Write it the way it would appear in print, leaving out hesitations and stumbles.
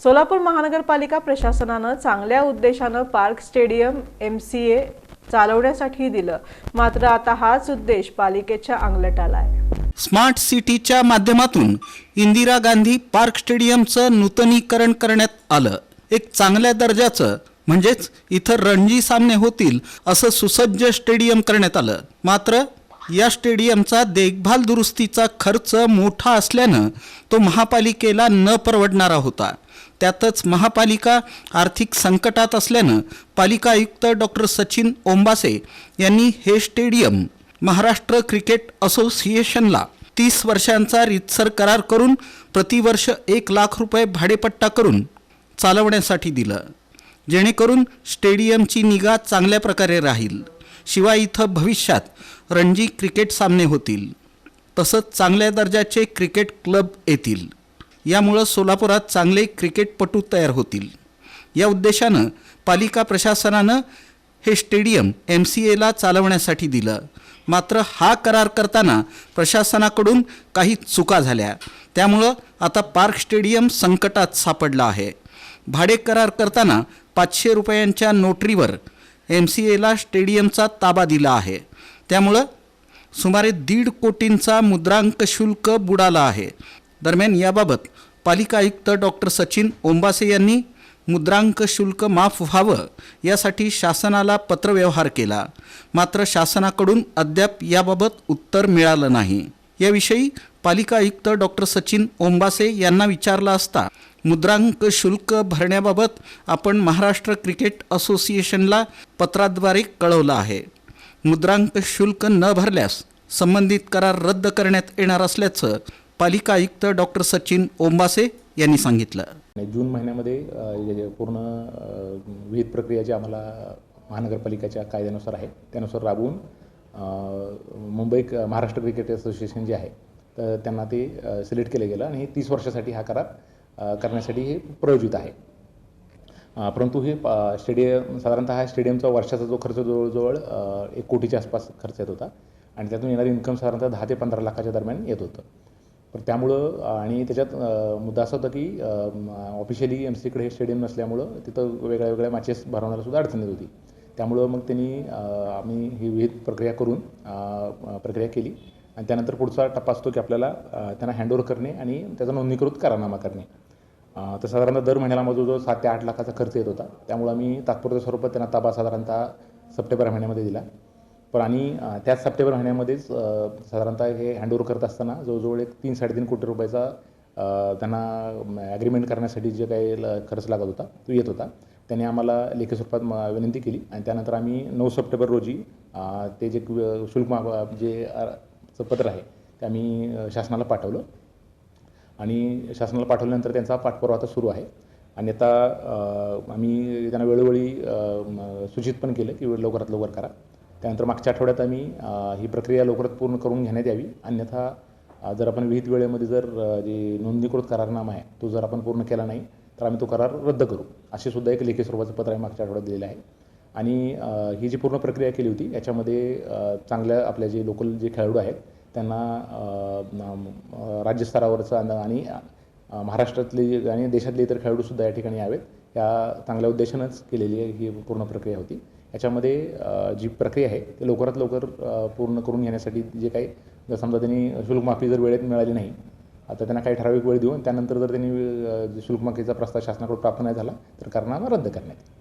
सोलापूर महानगरपालिका प्रशासनानं चांगल्या उद्देशानं पार्क स्टेडियम MCA चालवण्यासाठी दिलं, मात्र आता हाच उद्देश पालिकेच्या अंगलट आलाय। स्मार्ट सिटीच्या माध्यमातून इंदिरा गांधी पार्क स्टेडियमचं नूतनीकरण करण्यात आलं। एक चांगल्या दर्जाचं म्हणजेच इथं रणजी सामने होतील असं सुसज्ज स्टेडियम करण्यात आलं। मात्र या स्टेडियमचा देखभाल दुरुस्तीचा खर्च मोठा असल्यानं तो महापालिकेला न परवडणारा होता। त्यातच महापालिका आर्थिक संकटात असल्यानं पालिका आयुक्त डॉक्टर सचिन ओंबासे यांनी हे स्टेडियम महाराष्ट्र क्रिकेट असोसिएशनला 30 वर्षांचा रीतसर करार करून प्रतिवर्ष 1 लाख रुपये भाडेपट्टा करून चालवण्यासाठी दिलं, जेणेकरून स्टेडियमची निगा चांगल्या प्रकारे राहील। शिवाय इथं भविष्यात रणजी क्रिकेट सामने होतील, तसंच चांगल्या दर्जाचे क्रिकेट क्लब येतील। यामुळे सोलापुरात चांगले क्रिकेटपटू तयार होतील। या उद्देशानं पालिका प्रशासनानं हे स्टेडियम MCAला चालवण्यासाठी दिलं, मात्र हा करार करताना प्रशासनाकडून काही चुका झाल्या। त्यामुळं आता पार्क स्टेडियम संकटात सापडला आहे। भाडे करार करताना 500 रुपयांच्या नोटरीवर MCAला स्टेडियमचा ताबा दिला आहे। त्यामुळं सुमारे 1.5 कोटींचा मुद्रांक शुल्क बुडाला आहे। दरम्यान याबाबत पालिका आयुक्त डॉक्टर सचिन ओंबासे यांनी मुद्रांक शुल्क माफ व्हावं यासाठी शासनाला पत्रव्यवहार केला, मात्र शासनाकडून अद्याप याबाबत उत्तर मिळालं नाही। याविषयी पालिका आयुक्त डॉक्टर सचिन ओंबासे यांना विचारलं असता मुद्रांक शुल्क भरण्याबाबत आपण महाराष्ट्र क्रिकेट असोसिएशनला पत्राद्वारे कळवलं आहे। मुद्रांक शुल्क न भरल्यास संबंधित करार रद्द करण्यात येणार असल्याचं पालिका आयुक्त डॉक्टर सचिन ओंबासे यांनी सांगितलं। जून महिन्यामध्ये पूर्ण विविध प्रक्रिया जी आम्हाला महानगरपालिकेच्या कायद्यानुसार आहे त्यानुसार राबवून मुंबई महाराष्ट्र क्रिकेट असोसिएशन जे आहे तर त्यांना ते सिलेक्ट केलं गेलं आणि 30 वर्षासाठी हा करार करण्यासाठी हे प्रयोजित आहे। परंतु हे स्टेडियम साधारणतः हा स्टेडियमचा वर्षाचा जो खर्च जवळजवळ 1 कोटीच्या आसपास खर्च येत होता आणि त्यातून येणारी इन्कम साधारणतः 10 ते 15 लाखाच्या दरम्यान येत होतं। पण त्यामुळं आणि त्याच्यात मुद्दा असा होता की ऑफिशियली MCAकडे हे स्टेडियम नसल्यामुळं तिथं वेगळ्या मॅचेस भरवण्याला सुद्धा अडचण येत होती। त्यामुळं मग त्यांनी आम्ही ही विविध प्रक्रिया करून प्रक्रिया केली आणि त्यानंतर पुढचा टप्पा असतो की आपल्याला त्यांना हँडओव्हर करणे आणि त्याचा नोंदणीकृत करारनामा करणे। तर साधारणतः दर महिन्याला माझा जो 7 ते 8 लाखाचा खर्च येत होता, त्यामुळे आम्ही तात्पुरत्या स्वरूपात त्यांना ताबा साधारणतः सप्टेंबर महिन्यामध्ये दिला। पण आणि त्याच सप्टेंबर महिन्यामध्येच साधारणतः हे हँडओव्हर करत असताना जवळजवळ एक 3-3.5 कोटी रुपयाचा त्यांना ॲग्रीमेंट करण्यासाठी जे काही खर्च लागत होता तो येत होता। त्यांनी आम्हाला लेखी स्वरूपात विनंती केली आणि त्यानंतर आम्ही 9 सप्टेंबर रोजी ते जे शुल्क जे पत्र आहे ते आम्ही शासनाला पाठवलं आणि शासनाला पाठवल्यानंतर त्यांचा पाठपुरावा आता सुरू आहे आणि आता आम्ही त्यांना वेळोवेळी सूचित पण केलं की लवकरात लवकर करा। त्यानंतर मागच्या आठवड्यात आम्ही ही प्रक्रिया लवकरात पूर्ण करून घेण्यात यावी, अन्यथा जर आपण विहित वेळेमध्ये जर जे नोंदणीकृत करारनामा आहे तो जर आपण पूर्ण केला नाही तर आम्ही तो करार रद्द करू, असे सुद्धा एक लेखी स्वरूपाचं पत्र आम्ही मागच्या आठवड्यात दिलेलं आहे। आणि ही जी पूर्ण प्रक्रिया केली होती याच्यामध्ये चांगल्या आपल्या जे लोकल जे खेळाडू आहेत त्यांना राज्यस्तरावरचं आणि महाराष्ट्रातले आणि देशातले इतर खेळाडूसुद्धा या ठिकाणी यावेत, या चांगल्या उद्देशानंच केलेली ही पूर्ण प्रक्रिया होती। याच्यामध्ये जी प्रक्रिया आहे ते लवकरात लवकर पूर्ण करून घेण्यासाठी जे काही जर समजा त्यांनी शुल्क माफी जर वेळेत मिळाली नाही आता त्यांना काही ठराविक वेळ देऊन त्यानंतर जर त्यांनी शुल्क माफीचा प्रस्ताव शासनाकडून प्राप्त नाही झाला तर करारनामा रद्द करण्यात येईल।